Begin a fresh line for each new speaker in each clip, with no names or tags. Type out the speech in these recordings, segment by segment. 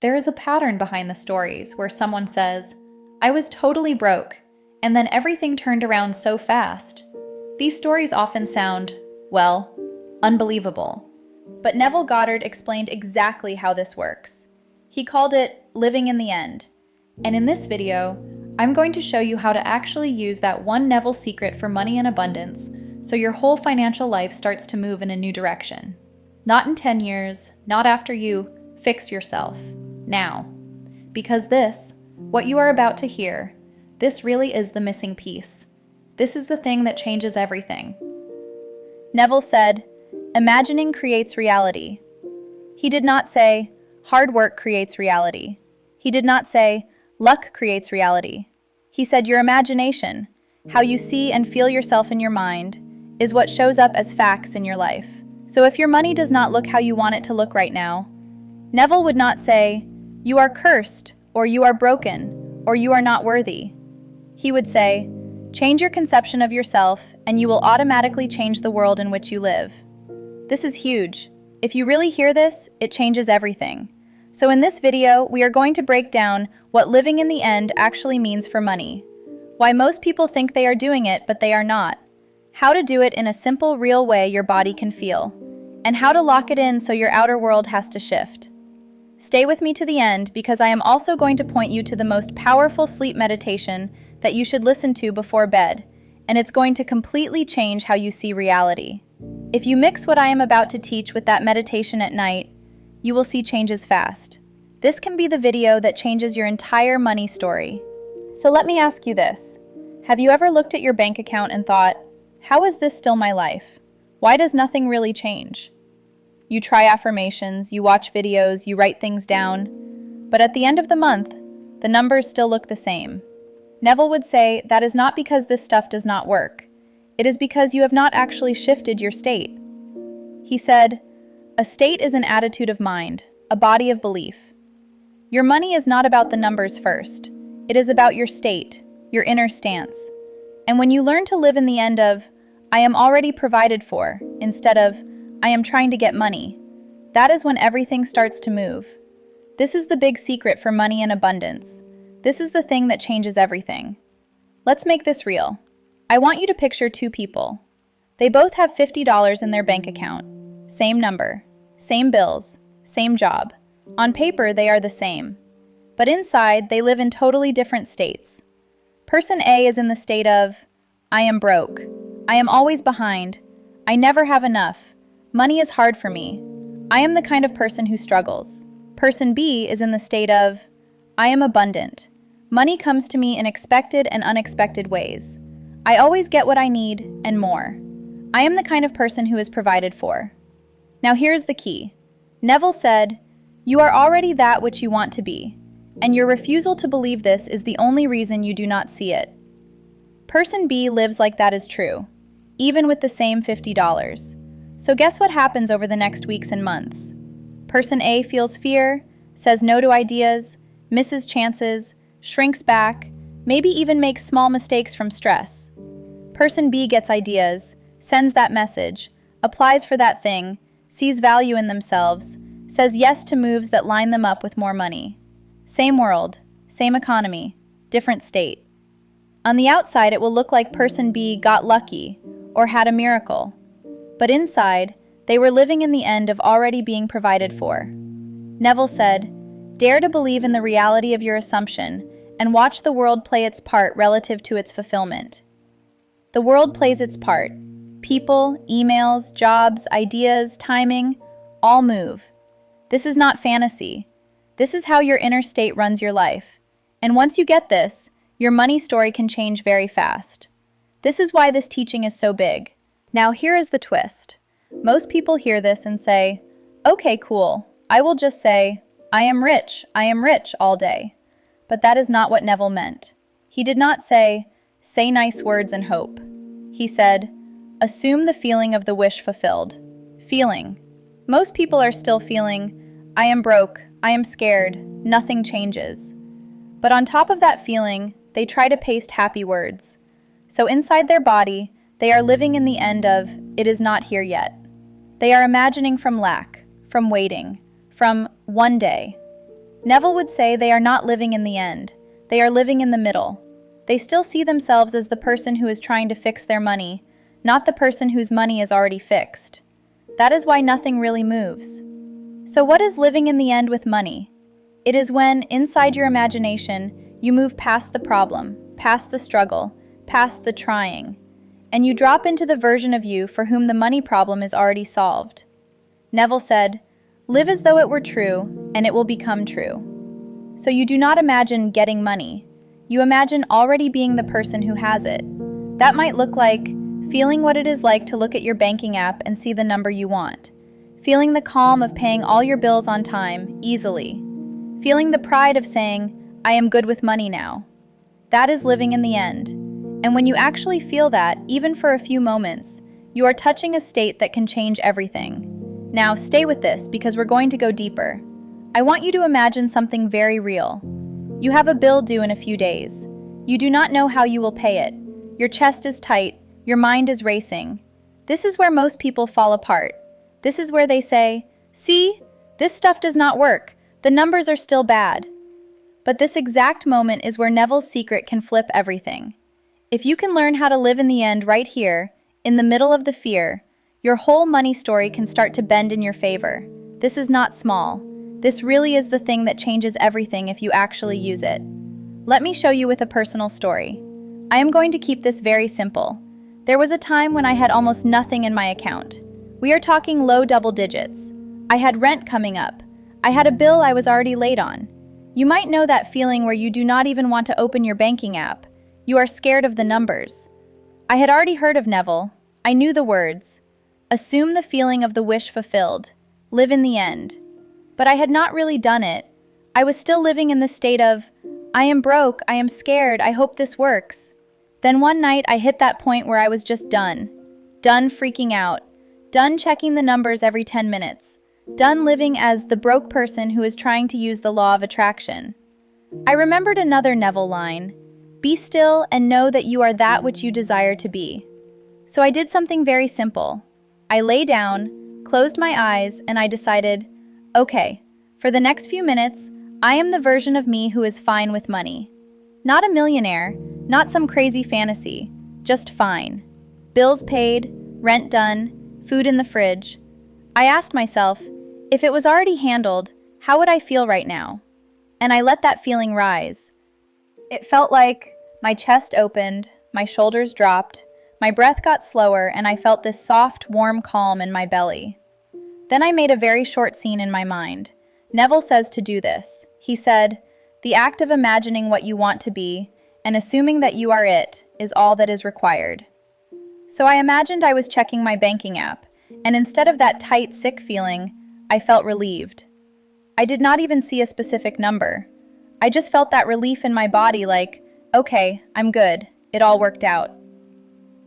There is a pattern behind the stories where someone says, "I was totally broke, and then everything turned around so fast." These stories often sound, well, unbelievable. But Neville Goddard explained exactly how this works. He called it living in the end. And in this video, I'm going to show you how to actually use that one Neville secret for money and abundance so your whole financial life starts to move in a new direction. Not in 10 years, not after you fix yourself. Now. Because this, what you are about to hear, this really is the missing piece. This is the thing that changes everything. Neville said, "Imagining creates reality." He did not say, "Hard work creates reality." He did not say, "Luck creates reality." He said, "Your imagination, how you see and feel yourself in your mind, is what shows up as facts in your life." So if your money does not look how you want it to look right now, Neville would not say, "You are cursed," or "You are broken," or "You are not worthy." He would say, "Change your conception of yourself, and you will automatically change the world in which you live." This is huge. If you really hear this, it changes everything. So in this video, we are going to break down what living in the end actually means for money, why most people think they are doing it, but they are not, how to do it in a simple, real way your body can feel, and how to lock it in so your outer world has to shift. Stay with me to the end because I am also going to point you to the most powerful sleep meditation that you should listen to before bed, and it's going to completely change how you see reality. If you mix what I am about to teach with that meditation at night, you will see changes fast. This can be the video that changes your entire money story. So let me ask you this. Have you ever looked at your bank account and thought, "How is this still my life? Why does nothing really change?" You try affirmations, you watch videos, you write things down, but at the end of the month, the numbers still look the same. Neville would say that is not because this stuff does not work. It is because you have not actually shifted your state. He said, "A state is an attitude of mind, a body of belief." Your money is not about the numbers first. It is about your state, your inner stance. And when you learn to live in the end of, "I am already provided for," instead of, "I am trying to get money," that is when everything starts to move. This is the big secret for money and abundance. This is the thing that changes everything. Let's make this real. I want you to picture two people. They both have $50 in their bank account. Same number, same bills, same job. On paper, they are the same. But inside, they live in totally different states. Person A is in the state of, "I am broke. I am always behind. I never have enough. Money is hard for me. I am the kind of person who struggles." Person B is in the state of, "I am abundant. Money comes to me in expected and unexpected ways. I always get what I need and more. I am the kind of person who is provided for." Now here's the key. Neville said, "You are already that which you want to be, and your refusal to believe this is the only reason you do not see it." Person B lives like that is true, even with the same $50. So guess what happens over the next weeks and months? Person A feels fear, says no to ideas, misses chances, shrinks back, maybe even makes small mistakes from stress. Person B gets ideas, sends that message, applies for that thing, sees value in themselves, says yes to moves that line them up with more money. Same world, same economy, different state. On the outside, it will look like person B got lucky or had a miracle. But inside, they were living in the end of already being provided for. Neville said, "Dare to believe in the reality of your assumption and watch the world play its part relative to its fulfillment." The world plays its part. People, emails, jobs, ideas, timing, all move. This is not fantasy. This is how your inner state runs your life. And once you get this, your money story can change very fast. This is why this teaching is so big. Now here is the twist. Most people hear this and say, "Okay, cool. I will just say, I am rich all day." But that is not what Neville meant. He did not say nice words and hope. He said, assume the feeling of the wish fulfilled. Feeling. Most people are still feeling, "I am broke, I am scared, nothing changes." But on top of that feeling, they try to paste happy words. So inside their body, they are living in the end of, "It is not here yet." They are imagining from lack, from waiting, from one day. Neville would say they are not living in the end. They are living in the middle. They still see themselves as the person who is trying to fix their money, not the person whose money is already fixed. That is why nothing really moves. So what is living in the end with money? It is when, inside your imagination, you move past the problem, past the struggle, past the trying, and you drop into the version of you for whom the money problem is already solved. Neville said, "Live as though it were true, and it will become true." So you do not imagine getting money. You imagine already being the person who has it. That might look like feeling what it is like to look at your banking app and see the number you want. Feeling the calm of paying all your bills on time, easily. Feeling the pride of saying, "I am good with money now." That is living in the end. And when you actually feel that, even for a few moments, you are touching a state that can change everything. Now, stay with this because we're going to go deeper. I want you to imagine something very real. You have a bill due in a few days. You do not know how you will pay it. Your chest is tight. Your mind is racing. This is where most people fall apart. This is where they say, "See, this stuff does not work. The numbers are still bad." But this exact moment is where Neville's secret can flip everything. If you can learn how to live in the end right here, in the middle of the fear, your whole money story can start to bend in your favor. This is not small. This really is the thing that changes everything if you actually use it. Let me show you with a personal story. I am going to keep this very simple. There was a time when I had almost nothing in my account. We are talking low double digits. I had rent coming up. I had a bill I was already late on. You might know that feeling where you do not even want to open your banking app. You are scared of the numbers. I had already heard of Neville. I knew the words. Assume the feeling of the wish fulfilled. Live in the end. But I had not really done it. I was still living in the state of, I am broke, I am scared, I hope this works. Then one night I hit that point where I was just done. Done freaking out. Done checking the numbers every 10 minutes. Done living as the broke person who is trying to use the law of attraction. I remembered another Neville line. Be still and know that you are that which you desire to be. So I did something very simple. I lay down, closed my eyes, and I decided, okay, for the next few minutes, I am the version of me who is fine with money. Not a millionaire, not some crazy fantasy, just fine. Bills paid, rent done, food in the fridge. I asked myself, if it was already handled, how would I feel right now? And I let that feeling rise. It felt like my chest opened, my shoulders dropped, my breath got slower, and I felt this soft, warm calm in my belly. Then I made a very short scene in my mind. Neville says to do this. He said, the act of imagining what you want to be and assuming that you are it is all that is required. So I imagined I was checking my banking app, and instead of that tight, sick feeling, I felt relieved. I did not even see a specific number. I just felt that relief in my body like, okay, I'm good. It all worked out.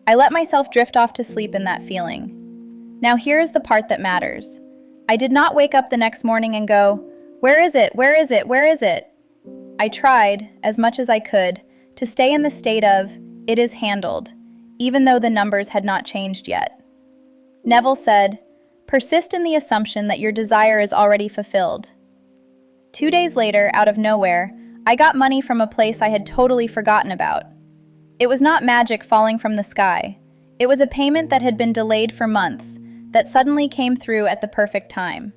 I let myself drift off to sleep in that feeling. Now here is the part that matters. I did not wake up the next morning and go, where is it? Where is it? Where is it? I tried, as much as I could, to stay in the state of, it is handled, even though the numbers had not changed yet. Neville said, persist in the assumption that your desire is already fulfilled. 2 days later, out of nowhere, I got money from a place I had totally forgotten about. It was not magic falling from the sky. It was a payment that had been delayed for months, that suddenly came through at the perfect time.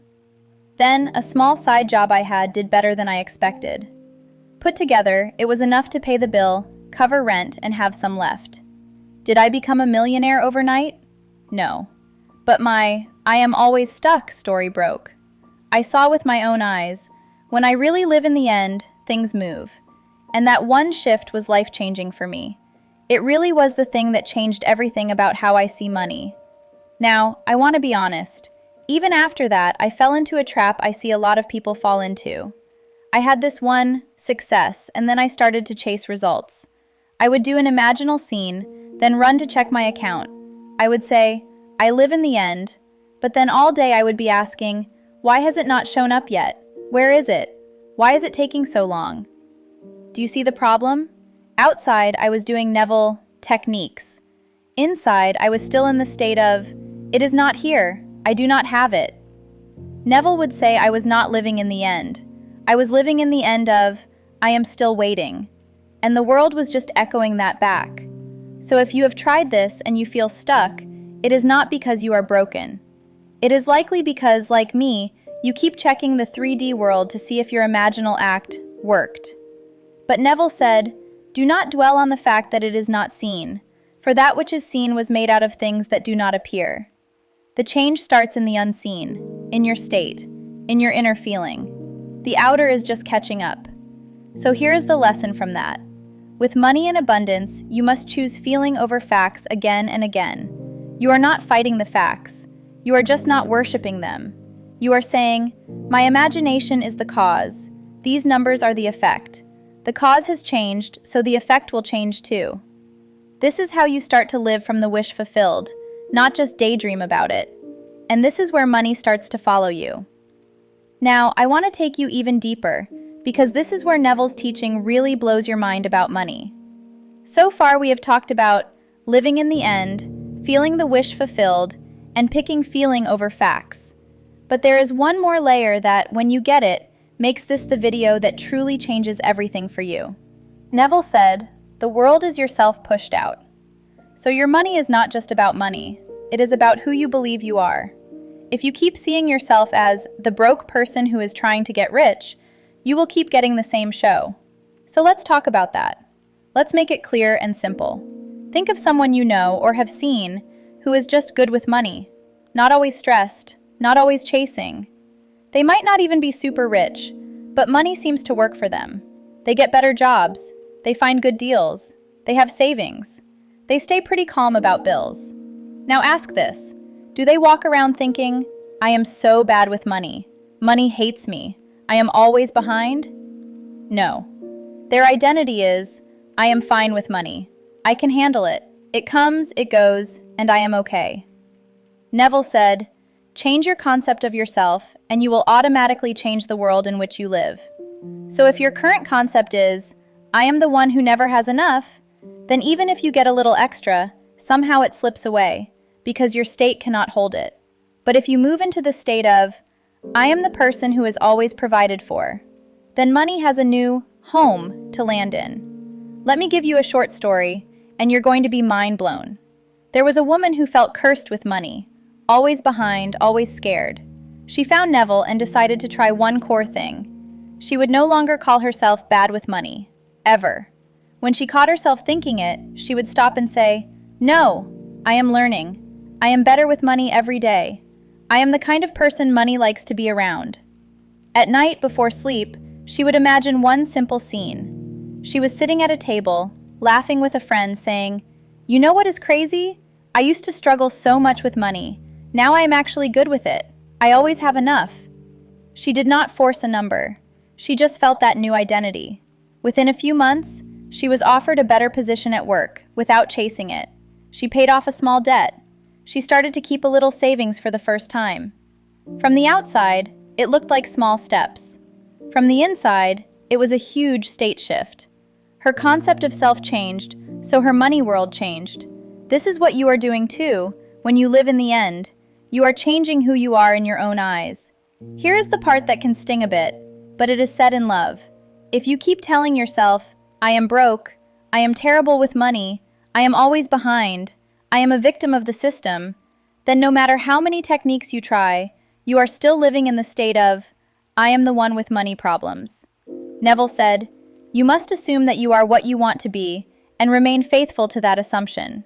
Then, a small side job I had did better than I expected. Put together, it was enough to pay the bill, cover rent, and have some left. Did I become a millionaire overnight? No. But my I am always stuck story broke. I saw with my own eyes, when I really live in the end, things move. And that one shift was life-changing for me. It really was the thing that changed everything about how I see money. Now, I want to be honest. Even after that, I fell into a trap I see a lot of people fall into. I had this one success, and then I started to chase results. I would do an imaginal scene, then run to check my account. I would say, I live in the end, but then all day I would be asking, why has it not shown up yet? Where is it? Why is it taking so long? Do you see the problem? Outside, I was doing Neville techniques. Inside, I was still in the state of, it is not here, I do not have it. Neville would say I was not living in the end. I was living in the end of, I am still waiting. And the world was just echoing that back. So if you have tried this and you feel stuck, it is not because you are broken. It is likely because, like me, you keep checking the 3D world to see if your imaginal act worked. But Neville said, "Do not dwell on the fact that it is not seen, for that which is seen was made out of things that do not appear." The change starts in the unseen, in your state, in your inner feeling. The outer is just catching up. So here is the lesson from that. With money in abundance, you must choose feeling over facts again and again. You are not fighting the facts. You are just not worshiping them. You are saying, "My imagination is the cause. These numbers are the effect. The cause has changed, so the effect will change too." This is how you start to live from the wish fulfilled, not just daydream about it. And this is where money starts to follow you. Now, I want to take you even deeper, because this is where Neville's teaching really blows your mind about money. So far, we have talked about living in the end, feeling the wish fulfilled, and picking feeling over facts. But there is one more layer that, when you get it, makes this the video that truly changes everything for you. Neville said, "The world is yourself pushed out." So your money is not just about money. It is about who you believe you are. If you keep seeing yourself as the broke person who is trying to get rich, you will keep getting the same show. So let's talk about that. Let's make it clear and simple. Think of someone you know or have seen who is just good with money, not always stressed, not always chasing. They might not even be super rich, but money seems to work for them. They get better jobs, they find good deals, they have savings. They stay pretty calm about bills. Now ask this, do they walk around thinking, "I am so bad with money. Money hates me. I am always behind"? No. Their identity is, "I am fine with money. I can handle it. It comes, it goes, and I am okay." Neville said, "Change your concept of yourself, and you will automatically change the world in which you live." So if your current concept is, "I am the one who never has enough," then even if you get a little extra, somehow it slips away, because your state cannot hold it. But if you move into the state of, "I am the person who is always provided for," then money has a new home to land in. Let me give you a short story, and you're going to be mind blown. There was a woman who felt cursed with money, always behind, always scared. She found Neville and decided to try one core thing. She would no longer call herself bad with money, ever. When she caught herself thinking it, she would stop and say, "No, I am learning. I am better with money every day. I am the kind of person money likes to be around." At night, before sleep, she would imagine one simple scene. She was sitting at a table, laughing with a friend, saying, "You know what is crazy? I used to struggle so much with money. Now I am actually good with it. I always have enough." She did not force a number. She just felt that new identity. Within a few months, she was offered a better position at work, without chasing it. She paid off a small debt. She started to keep a little savings for the first time. From the outside, it looked like small steps. From the inside, it was a huge state shift. Her concept of self changed, so her money world changed. This is what you are doing too, when you live in the end. You are changing who you are in your own eyes. Here is the part that can sting a bit, but it is said in love. If you keep telling yourself, "I am broke, I am terrible with money, I am always behind, I am a victim of the system," then no matter how many techniques you try, you are still living in the state of, "I am the one with money problems." Neville said, "You must assume that you are what you want to be and remain faithful to that assumption.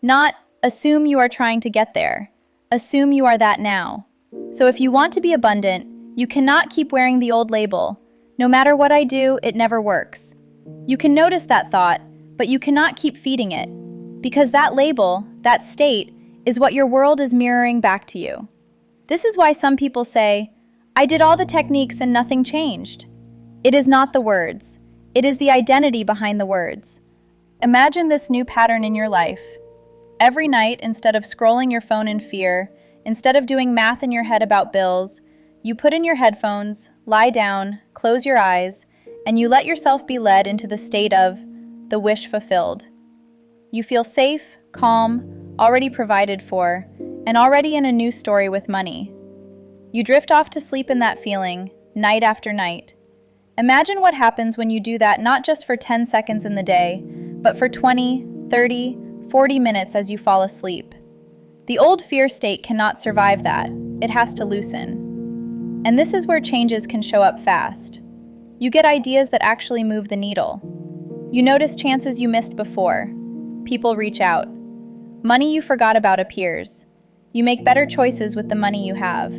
Not, assume you are trying to get there. Assume you are that now. So if you want to be abundant, you cannot keep wearing the old label. No matter what I do, it never works. You can notice that thought, but you cannot keep feeding it. Because that label, that state, is what your world is mirroring back to you. This is why some people say, "I did all the techniques and nothing changed." It is not the words. It is the identity behind the words. Imagine this new pattern in your life. Every night, instead of scrolling your phone in fear, instead of doing math in your head about bills, you put in your headphones, lie down, close your eyes, and you let yourself be led into the state of the wish fulfilled. You feel safe, calm, already provided for, and already in a new story with money. You drift off to sleep in that feeling, night after night. Imagine what happens when you do that not just for 10 seconds in the day, but for 20, 30, 40 minutes as you fall asleep. The old fear state cannot survive that. It has to loosen. And this is where changes can show up fast. You get ideas that actually move the needle. You notice chances you missed before. People reach out. Money you forgot about appears. You make better choices with the money you have.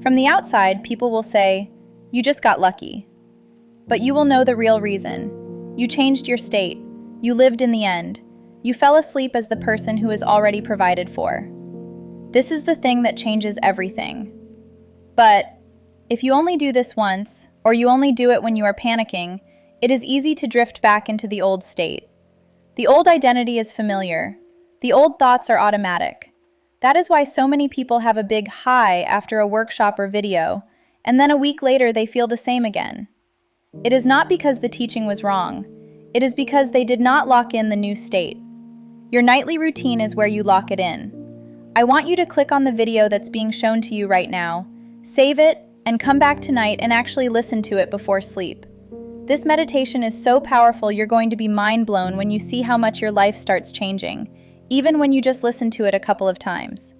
From the outside, people will say, "You just got lucky." But you will know the real reason. You changed your state. You lived in the end. You fell asleep as the person who is already provided for. This is the thing that changes everything. But if you only do this once, or you only do it when you are panicking, it is easy to drift back into the old state. The old identity is familiar. The old thoughts are automatic. That is why so many people have a big high after a workshop or video, and then a week later they feel the same again. It is not because the teaching was wrong. It is because they did not lock in the new state. Your nightly routine is where you lock it in. I want you to click on the video that's being shown to you right now, save it, and come back tonight and actually listen to it before sleep. This meditation is so powerful you're going to be mind blown when you see how much your life starts changing, even when you just listen to it a couple of times.